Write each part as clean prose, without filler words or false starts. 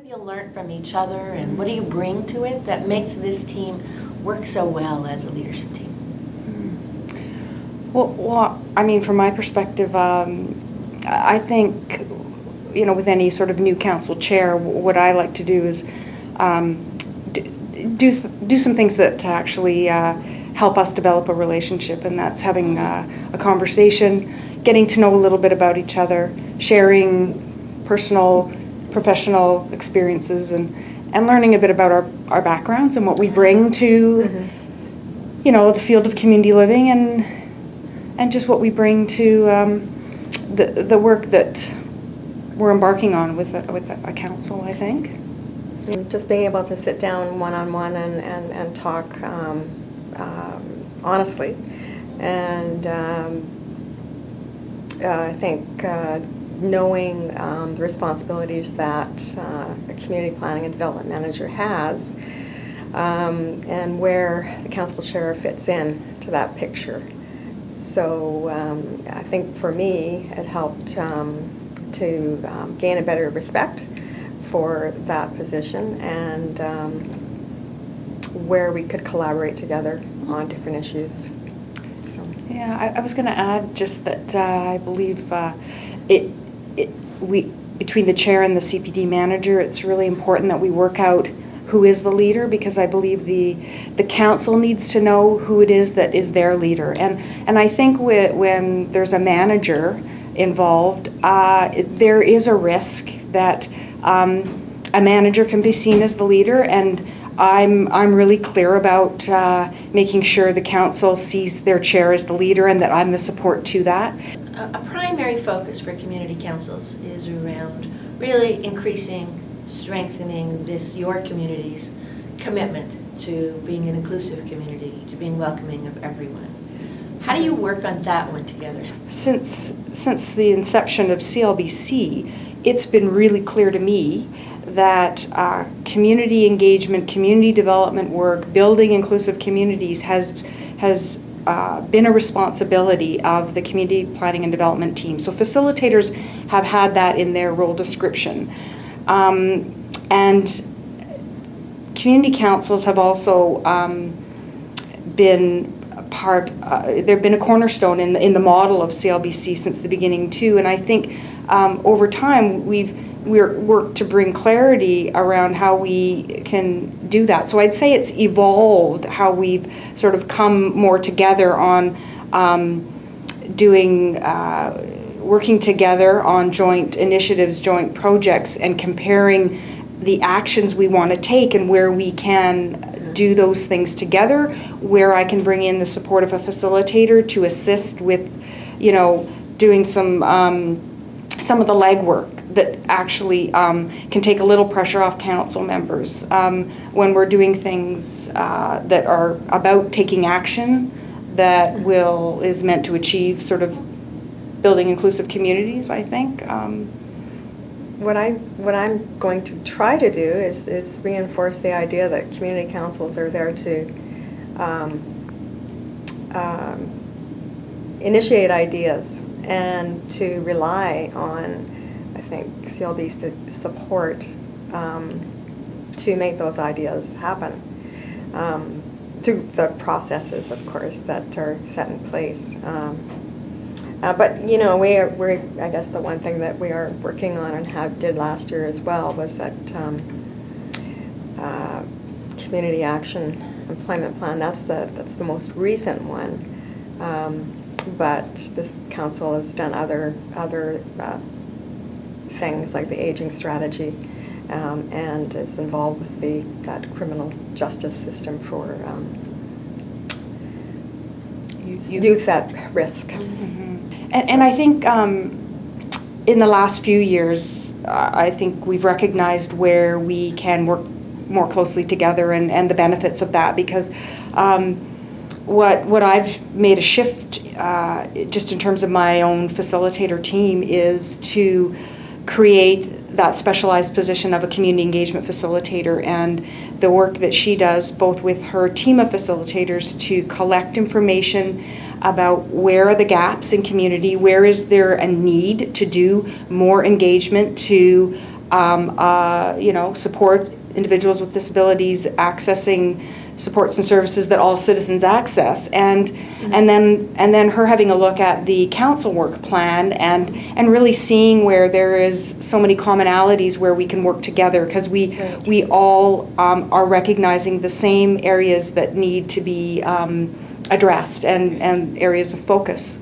have you learned from each other, and what do you bring to it that makes this team work so well as a leadership team? Well, I mean, from my perspective, I think, you know, with any sort of new council chair, what I like to do is do some things that actually help us develop a relationship, and that's having a conversation, getting to know a little bit about each other, sharing personal, professional experiences, and learning a bit about our backgrounds and what we bring to, you know, the field of community living, and just what we bring to the work that we're embarking on with a council, I think. Just being able to sit down one-on-one and talk honestly, and I think knowing the responsibilities that a community planning and development manager has, and where the council chair fits in to that picture. So I think for me it helped to gain a better respect for that position, and where we could collaborate together on different issues. So. Yeah, I was going to add just that I believe between the chair and the CPD manager, it's really important that we work out who is the leader, because I believe the council needs to know who it is that is their leader. And I think when there's a manager involved, there is a risk that a manager can be seen as the leader, and I'm really clear about making sure the council sees their chair as the leader and that I'm the support to that. A primary focus for community councils is around really increasing, strengthening your community's commitment to being an inclusive community, to being welcoming of everyone. How do you work on that one together? Since the inception of CLBC, it's been really clear to me that community engagement, community development work, building inclusive communities has been a responsibility of the community planning and development team. So facilitators have had that in their role description. And community councils have also been they've been a cornerstone in the model of CLBC since the beginning too. And I think over time we've worked to bring clarity around how we can do that. So I'd say it's evolved how we've sort of come more together on working together on joint initiatives, joint projects, and comparing the actions we want to take and where we can do those things together, where I can bring in the support of a facilitator to assist with, you know, doing some of the legwork that actually can take a little pressure off council members when we're doing things that are about taking action that is meant to achieve sort of building inclusive communities, I think. What I'm going to try to do is reinforce the idea that community councils are there to initiate ideas and to rely on, I think, CLB's support to make those ideas happen through the processes, of course, that are set in place. But you know, we're I guess the one thing that we are working on and did last year as well was that community action employment plan. That's the most recent one. But this council has done other things like the aging strategy, and is involved with that criminal justice system for youth at risk. Mm-hmm. And I think in the last few years, I think we've recognized where we can work more closely together and the benefits of that, because what I've made a shift just in terms of my own facilitator team is to create that specialized position of a community engagement facilitator, and the work that she does both with her team of facilitators to collect information about where are the gaps in community, where is there a need to do more engagement, to support individuals with disabilities accessing supports and services that all citizens access, and then her having a look at the council work plan and really seeing where there is so many commonalities where we can work together, because we all are recognizing the same areas that need to be addressed and areas of focus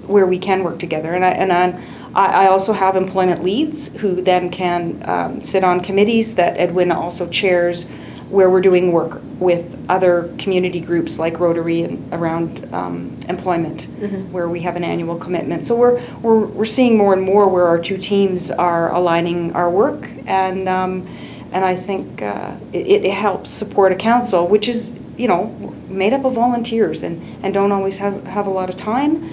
where we can work together. And I also have employment leads who then can sit on committees that Edwina also chairs, where we're doing work with other community groups like Rotary and around employment, where we have an annual commitment. So we're seeing more and more where our two teams are aligning our work, and I think it helps support a council, which is made up of volunteers and don't always have a lot of time.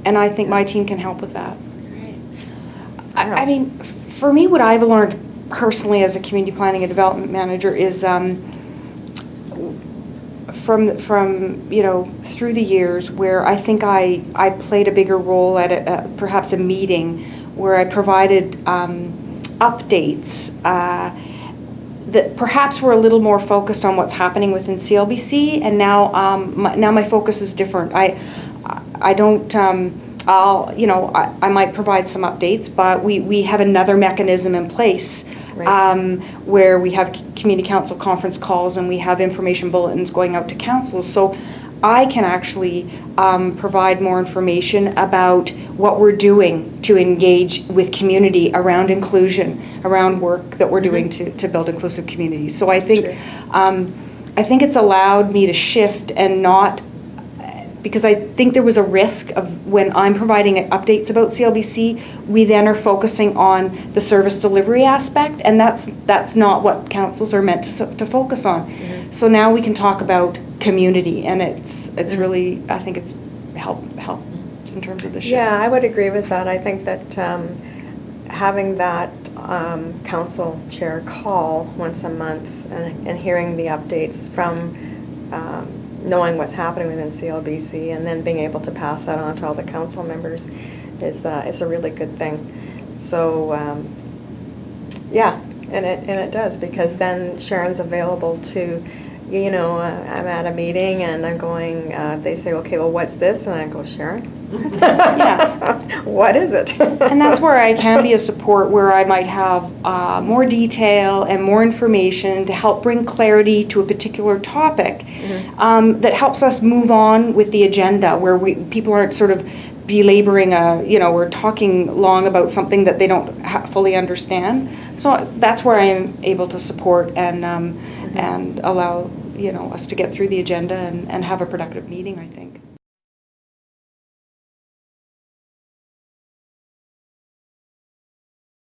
And I think my team can help with that. Great. I mean, for me, what I've learned personally as a community planning and development manager is from through the years where I think I played a bigger role at perhaps a meeting where I provided updates that perhaps were a little more focused on what's happening within CLBC, and now my focus is different. I don't. I might provide some updates, but we have another mechanism in place. Right. Where we have community council conference calls and we have information bulletins going out to councils. So I can actually provide more information about what we're doing to engage with community around inclusion, around work that we're doing to build inclusive communities. So I think it's allowed me to shift and not, because I think there was a risk of when I'm providing updates about CLBC, we then are focusing on the service delivery aspect, and that's not what councils are meant to focus on. So now we can talk about community, and it's really, I think it's helped in terms of the shift. Yeah, I would agree with that. I think that having that council chair call once a month and hearing the updates from knowing what's happening within CLBC and then being able to pass that on to all the council members is a really good thing. So and it does, because then Sharon's available to, I'm at a meeting and I'm going, they say, okay, well, what's this? And I go, Sharon, what is it? And that's where I can be a support, where I might have more detail and more information to help bring clarity to a particular topic that helps us move on with the agenda, where people aren't sort of belaboring we're talking long about something that they don't fully understand. So that's where I am able to support and allow us to get through the agenda and have a productive meeting, I think.